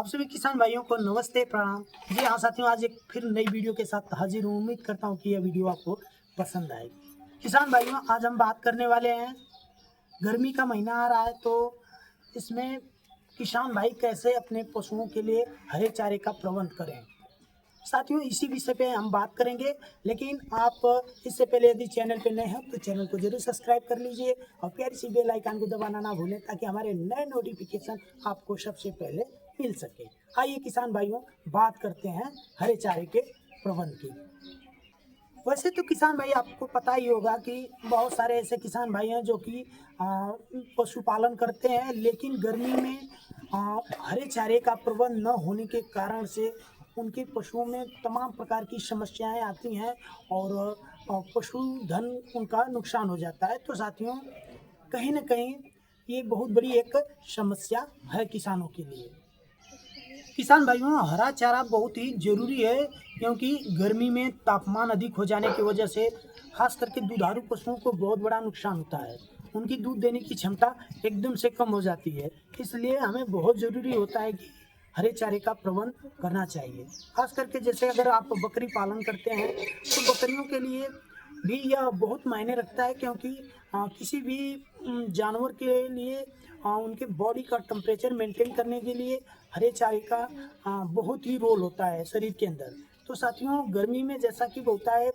आप सभी किसान भाइयों को नमस्ते प्रणाम। जी हाँ साथियों, आज एक फिर नई वीडियो के साथ हाजिर हूँ। उम्मीद करता हूँ कि यह वीडियो आपको पसंद आएगी। किसान भाइयों, आज हम बात करने वाले हैं, गर्मी का महीना आ रहा है तो इसमें किसान भाई कैसे अपने पशुओं के लिए हरे चारे का प्रबंध करें। साथियों, इसी विषय पे हम बात करेंगे, लेकिन आप इससे पहले यदि चैनल पे नए हैं तो चैनल को जरूर सब्सक्राइब कर लीजिए और प्यारी सी बेल आइकन को दबाना ना भूलें ताकि हमारे नए नोटिफिकेशन आपको सबसे पहले मिल सके। आइए किसान भाइयों, बात करते हैं हरे चारे के प्रबंध की। वैसे तो किसान भाई, आपको पता ही होगा कि बहुत सारे ऐसे किसान भाई हैं जो कि पशुपालन करते हैं, लेकिन गर्मी में हरे चारे का प्रबंध न होने के कारण से उनके पशुओं में तमाम प्रकार की समस्याएं आती हैं और पशुधन उनका नुकसान हो जाता है। तो साथियों, कहीं ना कहीं ये बहुत बड़ी एक समस्या है किसानों के लिए। किसान भाइयों, हरा चारा बहुत ही जरूरी है, क्योंकि गर्मी में तापमान अधिक हो जाने की वजह से खास करके दुधारू पशुओं को बहुत बड़ा नुकसान होता है। उनकी दूध देने की क्षमता एकदम से कम हो जाती है। इसलिए हमें बहुत ज़रूरी होता है कि हरे चारे का प्रबंध करना चाहिए। खास करके जैसे अगर आप बकरी पालन करते हैं तो बकरियों के लिए भी यह बहुत मायने रखता है, क्योंकि किसी भी जानवर के लिए उनके बॉडी का टेम्परेचर मेंटेन करने के लिए हरे चारे का बहुत ही रोल होता है शरीर के अंदर। तो साथियों, गर्मी में जैसा कि होता है,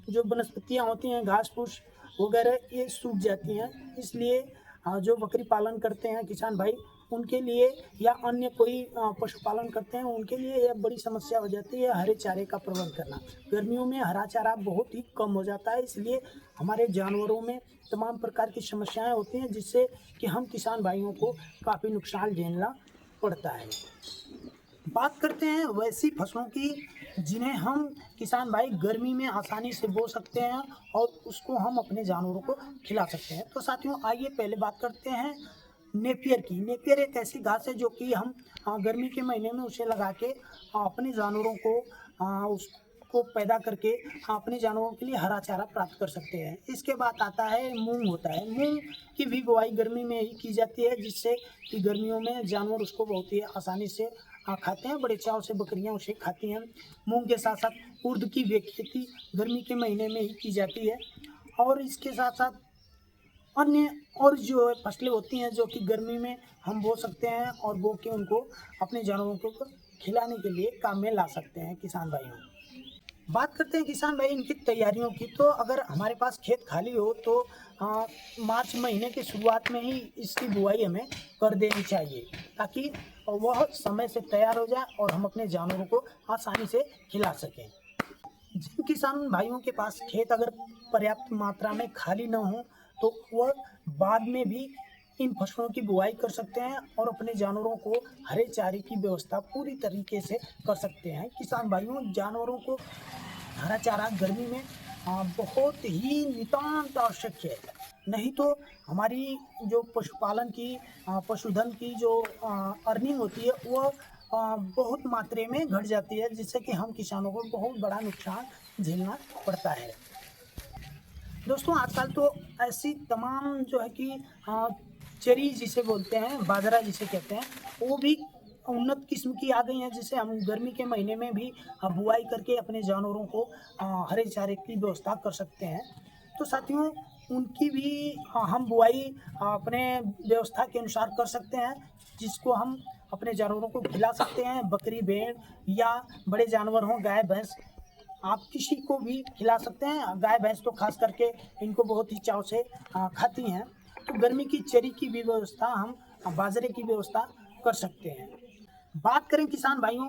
जो वनस्पतियाँ होती हैं, घास फूस वगैरह, ये सूख जाती हैं। इसलिए जो बकरी पालन करते हैं किसान भाई, उनके लिए या अन्य कोई पशुपालन करते हैं, उनके लिए यह बड़ी समस्या हो जाती है हरे चारे का प्रबंध करना। गर्मियों में हरा चारा बहुत ही कम हो जाता है, इसलिए हमारे जानवरों में तमाम प्रकार की समस्याएं होती हैं, जिससे कि हम किसान भाइयों को काफ़ी नुकसान झेलना पड़ता है। बात करते हैं वैसी फसलों की जिन्हें हम किसान भाई गर्मी में आसानी से बो सकते हैं और उसको हम अपने जानवरों को खिला सकते हैं। तो साथियों, आइए पहले बात करते हैं नेपियर की। नेपियर एक ऐसी घास है जो कि हम गर्मी के महीने में उसे लगा के अपने जानवरों को उसको पैदा करके अपने जानवरों के लिए हरा चारा प्राप्त कर सकते हैं। इसके बाद आता है मूंग। होता है मूंग की भी बुआई गर्मी में ही की जाती है, जिससे कि गर्मियों में जानवर उसको बहुत ही आसानी से खाते हैं। बड़े चाव से बकरियां उसे खाती हैं। मूंग के साथ साथ उर्द की भी खेती गर्मी के महीने में ही की जाती है। और इसके साथ साथ अन्य और जो फसलें होती हैं जो कि गर्मी में हम बो सकते हैं और बो के उनको अपने जानवरों को खिलाने के लिए काम में ला सकते हैं किसान भाइयों। बात करते हैं किसान भाई इनकी तैयारियों की। तो अगर हमारे पास खेत खाली हो तो मार्च महीने की शुरुआत में ही इसकी बुआई हमें कर देनी चाहिए, ताकि वह समय से तैयार हो जाए और हम अपने जानवरों को आसानी से खिला सकें। जिन किसान भाइयों के पास खेत अगर पर्याप्त मात्रा में खाली न हो तो वह बाद में भी इन फसलों की बुआई कर सकते हैं और अपने जानवरों को हरे चारे की व्यवस्था पूरी तरीके से कर सकते हैं। किसान भाइयों, जानवरों को हरा चारा गर्मी में बहुत ही नितांत आवश्यक है। नहीं तो हमारी जो पशुपालन की पशुधन की जो अर्निंग होती है वह बहुत मात्रा में घट जाती है, जिससे कि हम किसानों को बहुत बड़ा नुकसान झेलना पड़ता है। दोस्तों, आजकल तो ऐसी तमाम जो है कि चरी जिसे बोलते हैं, बाजरा जिसे कहते हैं, वो भी उन्नत किस्म की आ गई हैं, जिसे हम गर्मी के महीने में भी बुआई करके अपने जानवरों को हरे चारे की व्यवस्था कर सकते हैं। तो साथियों, उनकी भी हम बुआई अपने व्यवस्था के अनुसार कर सकते हैं, जिसको हम अपने जानवरों को खिला सकते हैं। बकरी, भेड़ या बड़े जानवर हों, गाय, भैंस, आप किसी को भी खिला सकते हैं। गाय भैंस तो खास करके इनको बहुत ही चाव से खाती हैं। तो गर्मी की चरी की भी व्यवस्था हम बाजरे की व्यवस्था कर सकते हैं। बात करें किसान भाइयों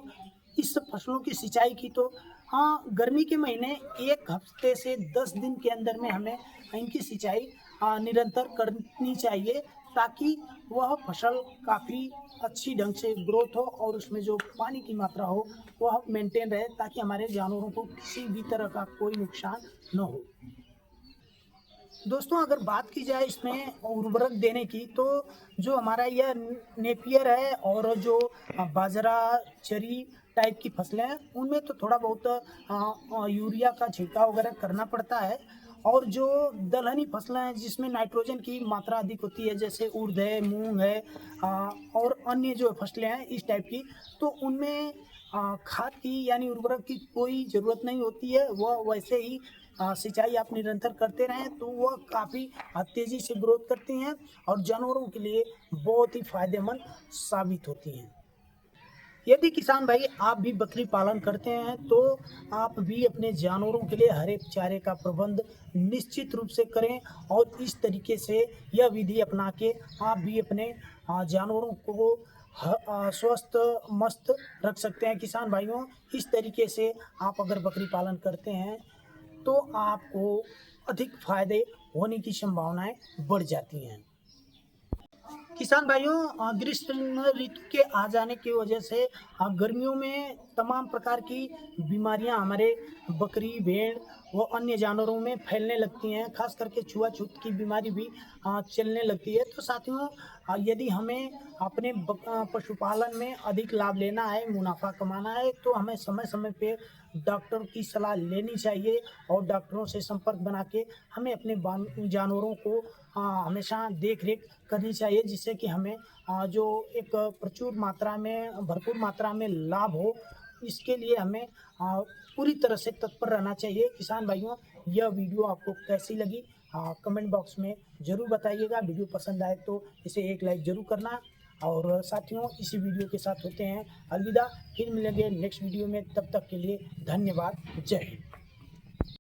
इस फसलों की सिंचाई की, तो हाँ, गर्मी के महीने 1 हफ्ते से 10 दिन के अंदर में हमें इनकी सिंचाई निरंतर करनी चाहिए, ताकि वह फसल काफ़ी अच्छी ढंग से ग्रोथ हो और उसमें जो पानी की मात्रा हो वह मेंटेन रहे, ताकि हमारे जानवरों को किसी भी तरह का कोई नुकसान न हो। दोस्तों, अगर बात की जाए इसमें उर्वरक देने की, तो जो हमारा यह नेपियर है और जो बाजरा, चरी टाइप की फसलें हैं, उनमें तो थोड़ा बहुत यूरिया का छिड़काव वगैरह करना पड़ता है। और जो दलहनी फसलें हैं जिसमें नाइट्रोजन की मात्रा अधिक होती है, जैसे उड़द है, मूंग है, और अन्य जो फसलें हैं इस टाइप की, तो उनमें खाद की यानी उर्वरक की कोई ज़रूरत नहीं होती है। वह वैसे ही सिंचाई आप निरंतर करते रहें तो वह काफ़ी तेज़ी से ग्रोथ करती हैं और जानवरों के लिए बहुत ही फ़ायदेमंद साबित होती हैं। यदि किसान भाई आप भी बकरी पालन करते हैं तो आप भी अपने जानवरों के लिए हरे चारे का प्रबंध निश्चित रूप से करें और इस तरीके से यह विधि अपना के आप भी अपने जानवरों को स्वस्थ मस्त रख सकते हैं। किसान भाइयों, इस तरीके से आप अगर बकरी पालन करते हैं तो आपको अधिक फायदे होने की संभावनाएं बढ़ जाती हैं। किसान भाइयों, ग्रीष्म ऋतु के आ जाने की वजह से गर्मियों में तमाम प्रकार की बीमारियां हमारे बकरी, भेड़ व अन्य जानवरों में फैलने लगती हैं। खास करके छुआछूत की बीमारी भी चलने लगती है। तो साथियों, यदि हमें अपने पशुपालन में अधिक लाभ लेना है, मुनाफा कमाना है, तो हमें समय समय पे डॉक्टर की सलाह लेनी चाहिए और डॉक्टरों से संपर्क बना के हमें अपने जानवरों को हमेशा देख रेख करनी चाहिए, जिससे कि हमें जो एक भरपूर मात्रा में लाभ हो। इसके लिए हमें पूरी तरह से तत्पर रहना चाहिए। किसान भाइयों, यह वीडियो आपको कैसी लगी कमेंट बॉक्स में ज़रूर बताइएगा। वीडियो पसंद आए तो इसे एक लाइक ज़रूर करना। और साथियों, इसी वीडियो के साथ होते हैं अलविदा। फिर मिलेंगे नेक्स्ट वीडियो में, तब तक के लिए धन्यवाद। जय हिंद।